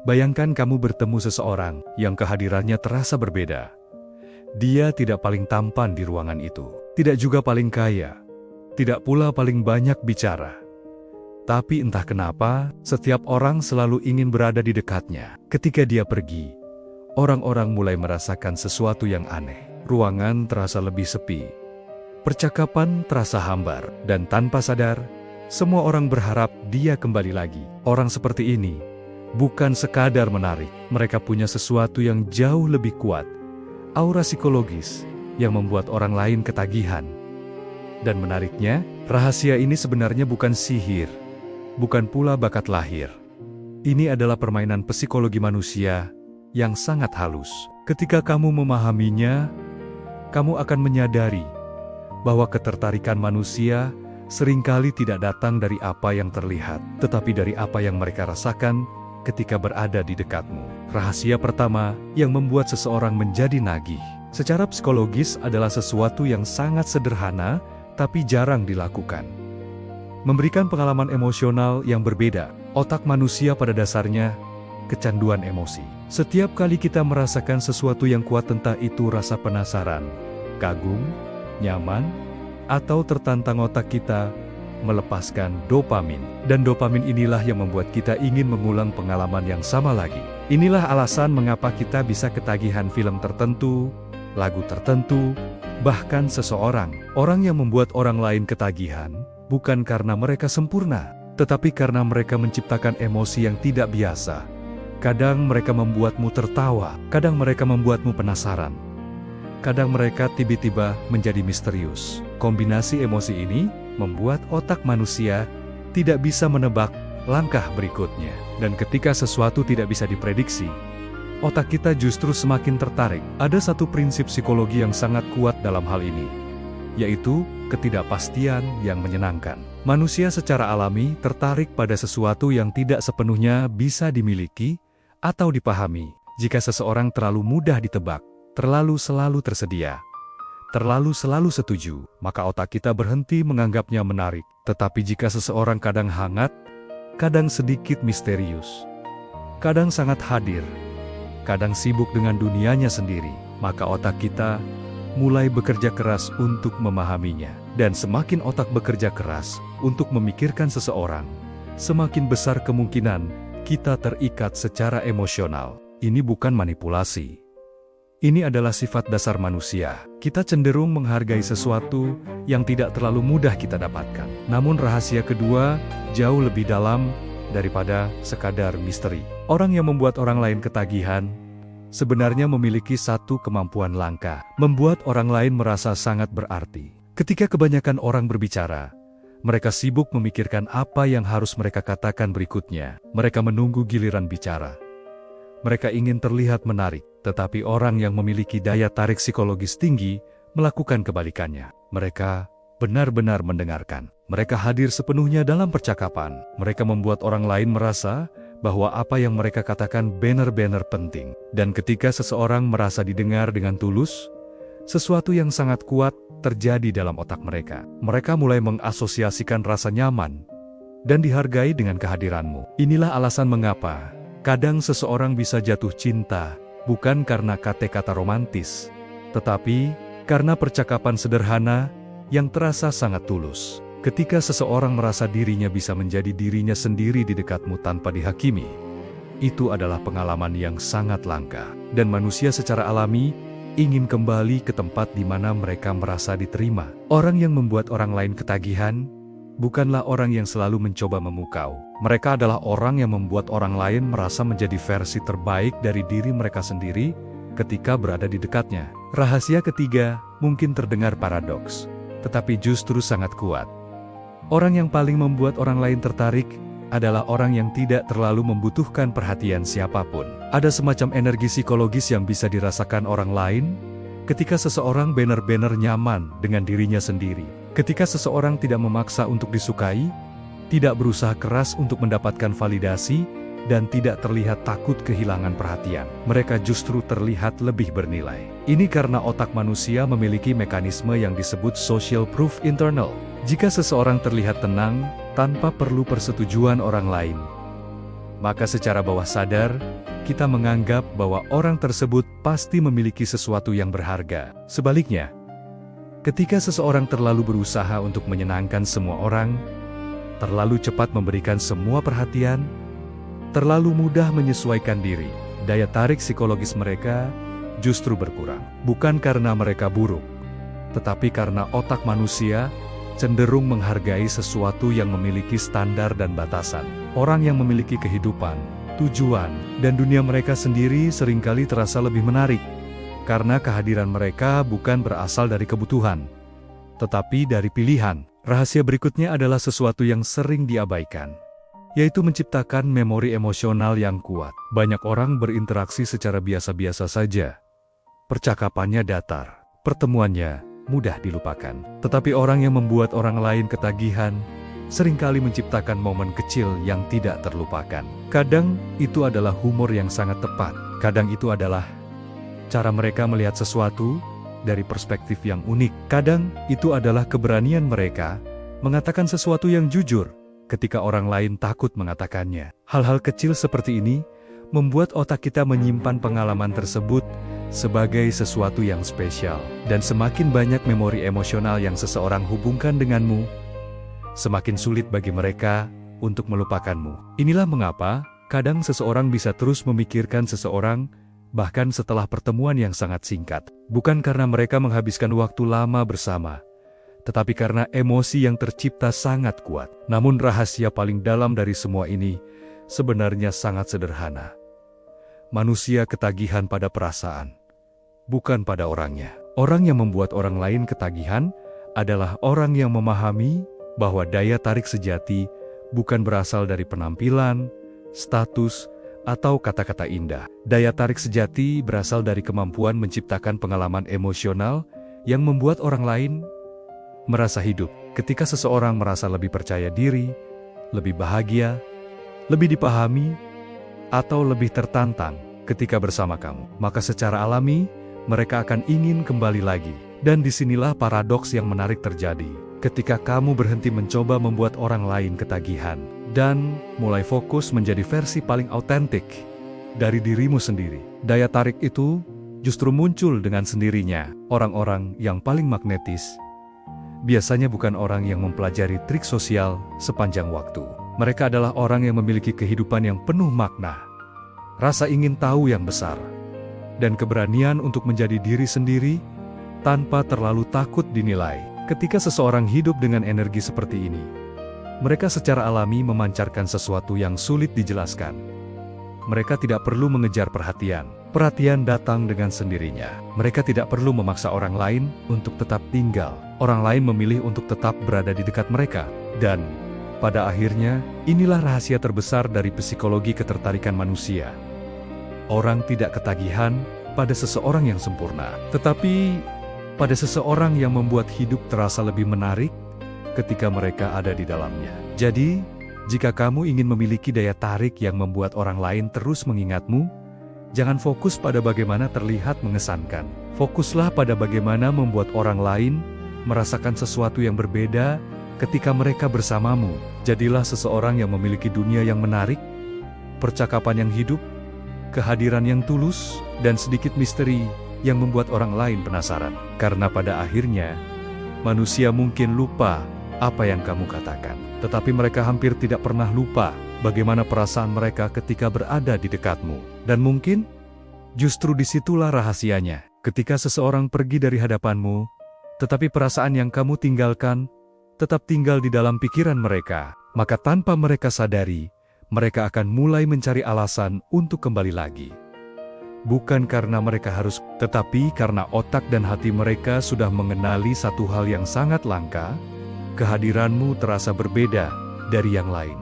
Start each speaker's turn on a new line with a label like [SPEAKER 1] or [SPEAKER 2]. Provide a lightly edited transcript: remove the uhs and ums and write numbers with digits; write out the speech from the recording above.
[SPEAKER 1] Bayangkan kamu bertemu seseorang yang kehadirannya terasa berbeda. Dia tidak paling tampan di ruangan itu, tidak juga paling kaya, tidak pula paling banyak bicara. Tapi entah kenapa, setiap orang selalu ingin berada di dekatnya. Ketika dia pergi, orang-orang mulai merasakan sesuatu yang aneh. Ruangan terasa lebih sepi. Percakapan terasa hambar, dan tanpa sadar, semua orang berharap dia kembali lagi. Orang seperti ini bukan sekadar menarik, mereka punya sesuatu yang jauh lebih kuat, aura psikologis yang membuat orang lain ketagihan. Dan menariknya, rahasia ini sebenarnya bukan sihir, bukan pula bakat lahir. Ini adalah permainan psikologi manusia yang sangat halus. Ketika kamu memahaminya, kamu akan menyadari bahwa ketertarikan manusia seringkali tidak datang dari apa yang terlihat, tetapi dari apa yang mereka rasakan ketika berada di dekatmu. Rahasia pertama yang membuat seseorang menjadi nagih secara psikologis adalah sesuatu yang sangat sederhana tapi jarang dilakukan. Memberikan pengalaman emosional yang berbeda. Otak manusia pada dasarnya kecanduan emosi. Setiap kali kita merasakan sesuatu yang kuat, entah itu rasa penasaran, kagum, nyaman, atau tertantang, otak kita melepaskan dopamin. Dan dopamin inilah yang membuat kita ingin mengulang pengalaman yang sama lagi. Inilah alasan mengapa kita bisa ketagihan film tertentu, lagu tertentu, bahkan seseorang. Orang yang membuat orang lain ketagihan bukan karena mereka sempurna, tetapi karena mereka menciptakan emosi yang tidak biasa. Kadang mereka membuatmu tertawa, kadang mereka membuatmu penasaran, kadang mereka tiba-tiba menjadi misterius. Kombinasi emosi ini membuat otak manusia tidak bisa menebak langkah berikutnya. Dan ketika sesuatu tidak bisa diprediksi, otak kita justru semakin tertarik. Ada satu prinsip psikologi yang sangat kuat dalam hal ini, yaitu ketidakpastian yang menyenangkan. Manusia secara alami tertarik pada sesuatu yang tidak sepenuhnya bisa dimiliki atau dipahami. Jika seseorang terlalu mudah ditebak, terlalu selalu tersedia, terlalu selalu setuju, maka otak kita berhenti menganggapnya menarik. Tetapi jika seseorang kadang hangat, kadang sedikit misterius, kadang sangat hadir, kadang sibuk dengan dunianya sendiri, maka otak kita mulai bekerja keras untuk memahaminya. Dan semakin otak bekerja keras untuk memikirkan seseorang, semakin besar kemungkinan kita terikat secara emosional. Ini bukan manipulasi. Ini adalah sifat dasar manusia. Kita cenderung menghargai sesuatu yang tidak terlalu mudah kita dapatkan. Namun rahasia kedua jauh lebih dalam daripada sekadar misteri. Orang yang membuat orang lain ketagihan sebenarnya memiliki satu kemampuan langka, membuat orang lain merasa sangat berarti. Ketika kebanyakan orang berbicara, mereka sibuk memikirkan apa yang harus mereka katakan berikutnya. Mereka menunggu giliran bicara. Mereka ingin terlihat menarik, tetapi orang yang memiliki daya tarik psikologis tinggi melakukan kebalikannya. Mereka benar-benar mendengarkan. Mereka hadir sepenuhnya dalam percakapan. Mereka membuat orang lain merasa bahwa apa yang mereka katakan benar-benar penting. Dan ketika seseorang merasa didengar dengan tulus, sesuatu yang sangat kuat terjadi dalam otak mereka. Mereka mulai mengasosiasikan rasa nyaman dan dihargai dengan kehadiranmu. Inilah alasan mengapa kadang seseorang bisa jatuh cinta, bukan karena kata-kata romantis, tetapi karena percakapan sederhana yang terasa sangat tulus. Ketika seseorang merasa dirinya bisa menjadi dirinya sendiri di dekatmu tanpa dihakimi, itu adalah pengalaman yang sangat langka. Dan manusia secara alami ingin kembali ke tempat di mana mereka merasa diterima. Orang yang membuat orang lain ketagihan bukanlah orang yang selalu mencoba memukau. Mereka adalah orang yang membuat orang lain merasa menjadi versi terbaik dari diri mereka sendiri ketika berada di dekatnya. Rahasia ketiga mungkin terdengar paradoks, tetapi justru sangat kuat. Orang yang paling membuat orang lain tertarik adalah orang yang tidak terlalu membutuhkan perhatian siapapun. Ada semacam energi psikologis yang bisa dirasakan orang lain ketika seseorang benar-benar nyaman dengan dirinya sendiri. Ketika seseorang tidak memaksa untuk disukai, tidak berusaha keras untuk mendapatkan validasi, dan tidak terlihat takut kehilangan perhatian. Mereka justru terlihat lebih bernilai. Ini karena otak manusia memiliki mekanisme yang disebut social proof internal. Jika seseorang terlihat tenang, tanpa perlu persetujuan orang lain, maka secara bawah sadar, kita menganggap bahwa orang tersebut pasti memiliki sesuatu yang berharga. Sebaliknya, ketika seseorang terlalu berusaha untuk menyenangkan semua orang, terlalu cepat memberikan semua perhatian, terlalu mudah menyesuaikan diri, daya tarik psikologis mereka justru berkurang. Bukan karena mereka buruk, tetapi karena otak manusia cenderung menghargai sesuatu yang memiliki standar dan batasan. Orang yang memiliki kehidupan, tujuan, dan dunia mereka sendiri seringkali terasa lebih menarik, karena kehadiran mereka bukan berasal dari kebutuhan, tetapi dari pilihan. Rahasia berikutnya adalah sesuatu yang sering diabaikan, yaitu menciptakan memori emosional yang kuat. Banyak orang berinteraksi secara biasa-biasa saja. Percakapannya datar, pertemuannya mudah dilupakan. Tetapi orang yang membuat orang lain ketagihan seringkali menciptakan momen kecil yang tidak terlupakan. Kadang itu adalah humor yang sangat tepat. Kadang itu adalah cara mereka melihat sesuatu dari perspektif yang unik. Kadang itu adalah keberanian mereka mengatakan sesuatu yang jujur ketika orang lain takut mengatakannya. Hal-hal kecil seperti ini membuat otak kita menyimpan pengalaman tersebut sebagai sesuatu yang spesial. Dan semakin banyak memori emosional yang seseorang hubungkan denganmu, semakin sulit bagi mereka untuk melupakanmu. Inilah mengapa kadang seseorang bisa terus memikirkan seseorang bahkan setelah pertemuan yang sangat singkat. Bukan karena mereka menghabiskan waktu lama bersama, tetapi karena emosi yang tercipta sangat kuat. Namun rahasia paling dalam dari semua ini sebenarnya sangat sederhana. Manusia ketagihan pada perasaan, bukan pada orangnya. Orang yang membuat orang lain ketagihan adalah orang yang memahami bahwa daya tarik sejati bukan berasal dari penampilan, status, atau kata-kata indah. Daya tarik sejati berasal dari kemampuan menciptakan pengalaman emosional yang membuat orang lain merasa hidup. Ketika seseorang merasa lebih percaya diri, lebih bahagia, lebih dipahami, atau lebih tertantang ketika bersama kamu, maka secara alami mereka akan ingin kembali lagi. Dan disinilah paradoks yang menarik terjadi. Ketika kamu berhenti mencoba membuat orang lain ketagihan dan mulai fokus menjadi versi paling autentik dari dirimu sendiri, daya tarik itu justru muncul dengan sendirinya. Orang-orang yang paling magnetis biasanya bukan orang yang mempelajari trik sosial sepanjang waktu. Mereka adalah orang yang memiliki kehidupan yang penuh makna, rasa ingin tahu yang besar, dan keberanian untuk menjadi diri sendiri tanpa terlalu takut dinilai. Ketika seseorang hidup dengan energi seperti ini, mereka secara alami memancarkan sesuatu yang sulit dijelaskan. Mereka tidak perlu mengejar perhatian. Perhatian datang dengan sendirinya. Mereka tidak perlu memaksa orang lain untuk tetap tinggal. Orang lain memilih untuk tetap berada di dekat mereka. Dan pada akhirnya, inilah rahasia terbesar dari psikologi ketertarikan manusia. Orang tidak ketagihan pada seseorang yang sempurna, tetapi pada seseorang yang membuat hidup terasa lebih menarik ketika mereka ada di dalamnya. Jadi, jika kamu ingin memiliki daya tarik yang membuat orang lain terus mengingatmu, jangan fokus pada bagaimana terlihat mengesankan. Fokuslah pada bagaimana membuat orang lain merasakan sesuatu yang berbeda ketika mereka bersamamu. Jadilah seseorang yang memiliki dunia yang menarik, percakapan yang hidup, kehadiran yang tulus, dan sedikit misteri yang membuat orang lain penasaran. Karena pada akhirnya, manusia mungkin lupa apa yang kamu katakan, tetapi mereka hampir tidak pernah lupa bagaimana perasaan mereka ketika berada di dekatmu. Dan mungkin, justru disitulah rahasianya. Ketika seseorang pergi dari hadapanmu, tetapi perasaan yang kamu tinggalkan tetap tinggal di dalam pikiran mereka, maka tanpa mereka sadari, mereka akan mulai mencari alasan untuk kembali lagi. Bukan karena mereka harus, tetapi karena otak dan hati mereka sudah mengenali satu hal yang sangat langka, kehadiranmu terasa berbeda dari yang lain.